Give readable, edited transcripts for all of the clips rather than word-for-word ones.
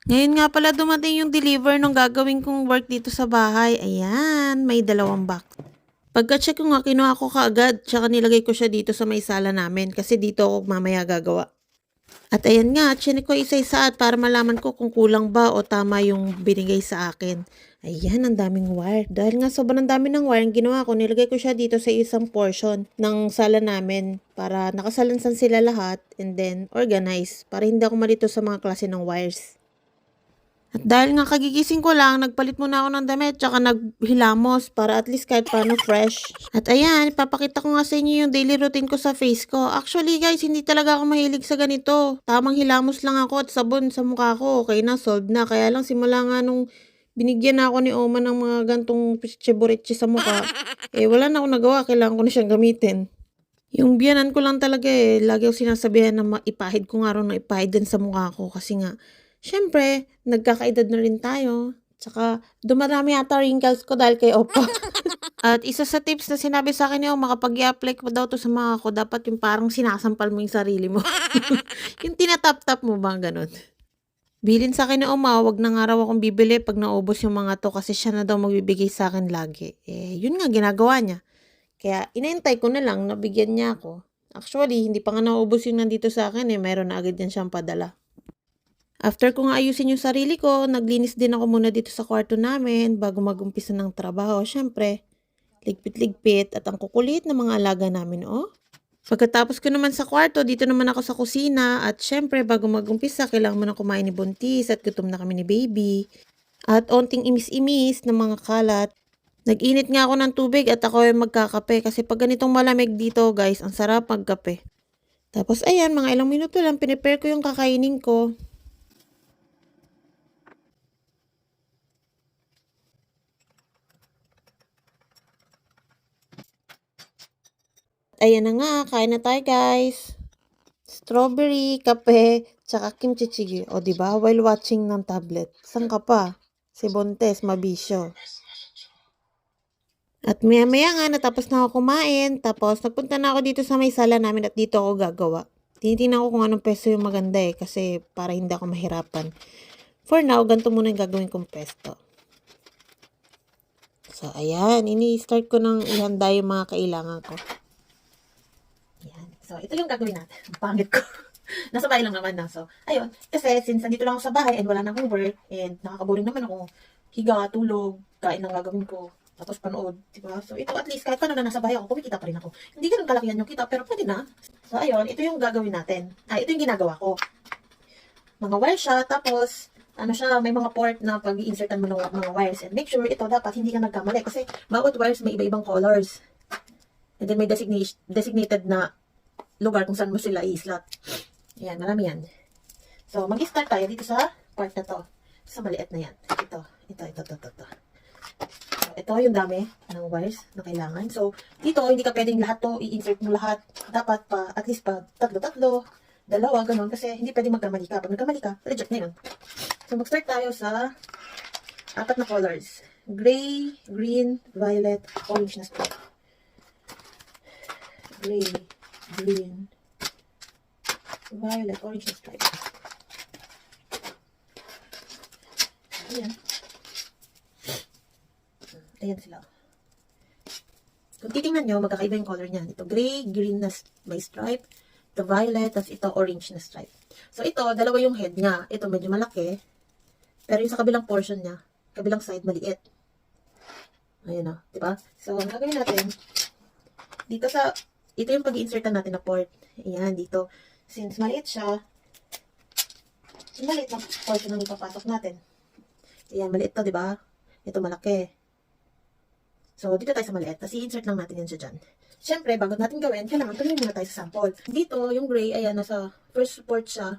Ngayon nga pala dumating yung deliver nung gagawin kong work dito sa bahay. Ayan, may 2 box. Pagka-check ko nga, kinuha ko kaagad, tsaka nilagay ko siya dito sa may sala namin kasi dito ako mamaya gagawa. At ayan nga, chinek ko isa-isa at para malaman ko kung kulang ba o tama yung binigay sa akin. Ayan, ang daming wire. Dahil nga sobrang dami ng wire, ang ginawa ko, nilagay ko siya dito sa isang portion ng sala namin para nakasalansan sila lahat and then organize para hindi ako malito sa mga klase ng wires. At dahil nga kagigising ko lang, nagpalit muna ako ng damit tsaka naghilamos para at least kahit paano fresh. At ayan, ipapakita ko nga sa inyo yung daily routine ko sa face ko. Actually guys, hindi talaga ako mahilig sa ganito. Tamang hilamos lang ako at sabon sa mukha ko. Okay na, solved na. Kaya lang simula nga nung binigyan na ako ni Oma ng mga gantong cheborichi sa mukha, wala na ako nagawa. Kailangan ko na siyang gamitin. Yung biyanan ko lang talaga lagi ako sinasabihan na ipahid ko nga rin na ipahid din sa mukha ko kasi nga, syempre, nagkakaedad na rin tayo. Tsaka, dumarami yata wrinkles ko dahil kay Oppa. At isa sa tips na sinabi sa akin niyo, makapag i-apply ko daw to sa mga ko, dapat yung parang sinasampal mo yung sarili mo. Yung tinatap-tap mo ba, ganun. Bilin sa akin ni Oma, wag na nga raw akong bibili pag naubos yung mga to kasi siya na daw magbibigay sa akin lagi. Yun nga, ginagawa niya. Kaya inaantay ko na lang, nabigyan niya ako. Actually, hindi pa nga naubos yung nandito sa akin mayroon na agad yan siyang padala. After ko nga ayusin yung sarili ko, naglinis din ako muna dito sa kwarto namin bago mag-umpisa ng trabaho. Syempre, ligpit-ligpit at ang kukulit ng mga alaga namin, oh. Pagkatapos ko naman sa kwarto, dito naman ako sa kusina at syempre bago mag-umpisa, kailangan mo na kumain ni Buntis at gutom na kami ni Baby. At onting imis-imis ng mga kalat. Nag-init nga ako ng tubig at ako ay magkakape kasi pag ganitong malamig dito guys, ang sarap magkape. Tapos ayan, mga ilang minuto lang, pinipare ko yung kakainin ko. Ayan na nga, kain na tayo guys. Strawberry, kape, tsaka kimchi jjigae. O diba? While watching ng tablet. San ka pa? Si Bontes, mabisyo. At maya-maya nga, natapos na ako kumain. Tapos, nagpunta na ako dito sa may sala namin at dito ako gagawa. Tinitingnan ko kung anong pesto yung maganda kasi para hindi ako mahirapan. For now, ganito muna yung gagawin kong pesto. So, ayan. Ini-start ko nang ihanda yung mga kailangan ko. Ayan. So, ito yung gagawin natin. Ang pangit ko. Nasa bahay lang naman na. So, ayun. Kasi, since nandito lang ako sa bahay and wala na akong work and nakakaboring naman ako, higa, tulog, kain ang gagawin ko, tapos panood, diba? So, ito at least, kahit paano na nasa bahay ako, kumikita pa rin ako. Hindi ganun kalakihan yung kita, pero pwede na. So, ayun. Ito yung gagawin natin. Ito yung ginagawa ko. Mga wire siya, tapos, ano siya, may mga port na pag i-insertan mo ng mga wires. And make sure ito dapat hindi ka nagkamali kasi bawat wires may iba-ibang colors. And then may designated na lugar kung saan mo sila i-slot. Ayan, marami yan. So, mag-start tayo dito sa part na to. Sa maliit na yan. Ito. So, ito yung dami ng wires na kailangan. So, dito, hindi ka pwedeng lahat to i-insert mo lahat. Dapat pa, at least pa, tatlo, dalawa, ganun. Kasi hindi pwedeng magkamali ka. Pag nagkamali ka, reject na yun. So, mag-start tayo sa 4 na colors. Gray, green, violet, orange na stripe. Gray, green, violet, orange na stripe. Ayan. Ayan sila. Kung titingnan nyo, magkakaiba yung color niyan. Ito gray, green na may stripe. Ito violet, tapos ito orange na stripe. So ito, dalawa yung head niya. Ito medyo malaki. Pero yung sa kabilang portion niya, kabilang side maliit. Ayan o, diba? So, ang gagawin natin, dito sa, ito yung pag-i-insertan natin na port. Ayan, dito. Since maliit siya, maliit na portion ang ipapasok natin. Ayan, maliit to, diba? Ito malaki. So, dito tayo sa maliit. Tapos, i-insert lang natin yan siya dyan. Siyempre, bago natin gawin, kailangan tumingin muna tayo sa sample. Dito, yung gray, ayan, nasa first port siya.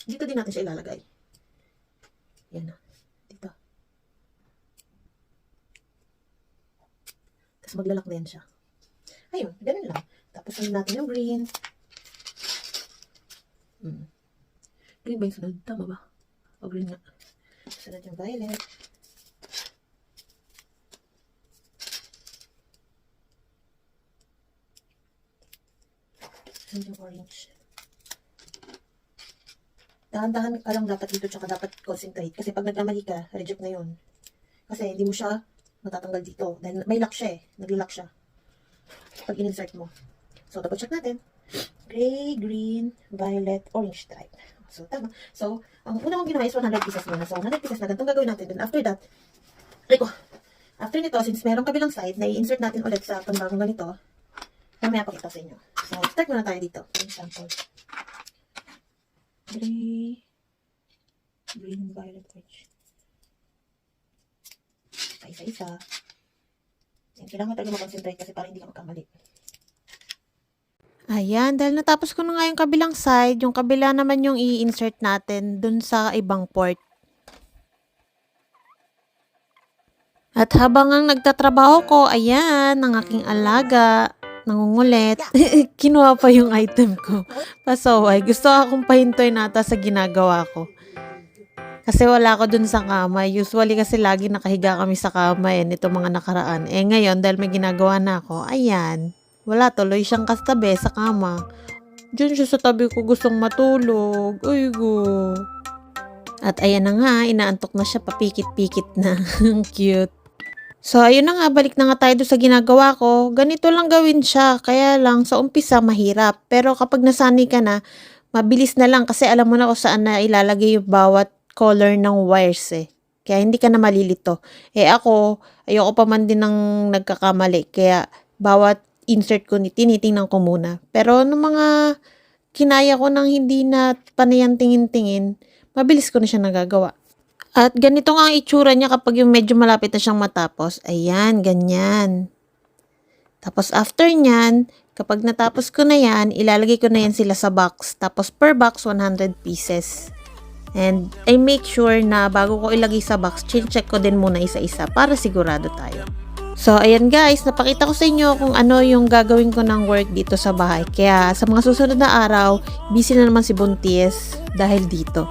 Dito din natin siya ilalagay. Ayan na. Dito. Tapos, maglalak din siya. Ayun, ganun lang. Tapos, sunod natin yung green. Green ba yung sunod? Tama ba? O green nga. Sunod yung violet. Sunod yung orange. Dahan-dahan ka lang dapat dito, tsaka dapat concentrate. Kasi pag nagkamali ka, reject na yun. Kasi hindi mo siya matatanggal dito. Dahil may lock siya eh. Nag-lock siya. Pag in-insert mo. So, double check natin. Gray, green, violet, orange stripe. So, tama. So, ang una kong ginawa is 100 pieces muna. So, 100 pieces na ganitong gagawin natin. Then, after that, after nito, since merong kabilang side, na i-insert natin ulit sa panbagong ganito, mamaya pakita sa inyo. So, start muna tayo dito. For example. Gray, green, violet, orange. Isa-isa. Kailangan talaga mag-concentrate kasi para hindi ka magkamali. Ayan, dahil natapos ko na nga yung kabilang side, yung kabila naman yung i-insert natin dun sa ibang port. At habang ang nagtatrabaho ko, ayan, ang aking alaga, nangungulit. Kinuha pa yung item ko. Pasaway, gusto akong pahintoy nata sa ginagawa ko. Kasi wala ko dun sa kama. Usually kasi lagi nakahiga kami sa kama nito mga nakaraan. Ngayon, dahil may ginagawa na ako, ayan, wala, tuloy siyang kastabi sa kama. Diyan siya sa tabi ko gustong matulog. Uy, go. At ayan na nga, inaantok na siya, papikit-pikit na. Cute. So, ayun na nga, balik na nga tayo doon sa ginagawa ko. Ganito lang gawin siya, kaya lang sa umpisa mahirap. Pero kapag nasanay ka na, mabilis na lang kasi alam mo na kung saan na ilalagay yung bawat color ng wires eh. Kaya hindi ka na malilito. Ako, ayoko pa man din ng nagkakamali. Kaya bawat insert ko, tinitingnan ko muna. Pero nung mga kinaya ko nang hindi na panayan tingin-tingin, mabilis ko na siya nagagawa. At ganito nga ang itsura niya kapag yung medyo malapit na siyang matapos. Ayan, ganyan. Tapos after nyan, kapag natapos ko na yan, ilalagay ko na yan sila sa box. Tapos per box, 100 pieces. And I make sure na bago ko ilagay sa box, check ko din muna isa-isa para sigurado tayo. So, ayan guys, napakita ko sa inyo kung ano yung gagawin ko ng work dito sa bahay. Kaya sa mga susunod na araw, busy na naman si Buntis dahil dito.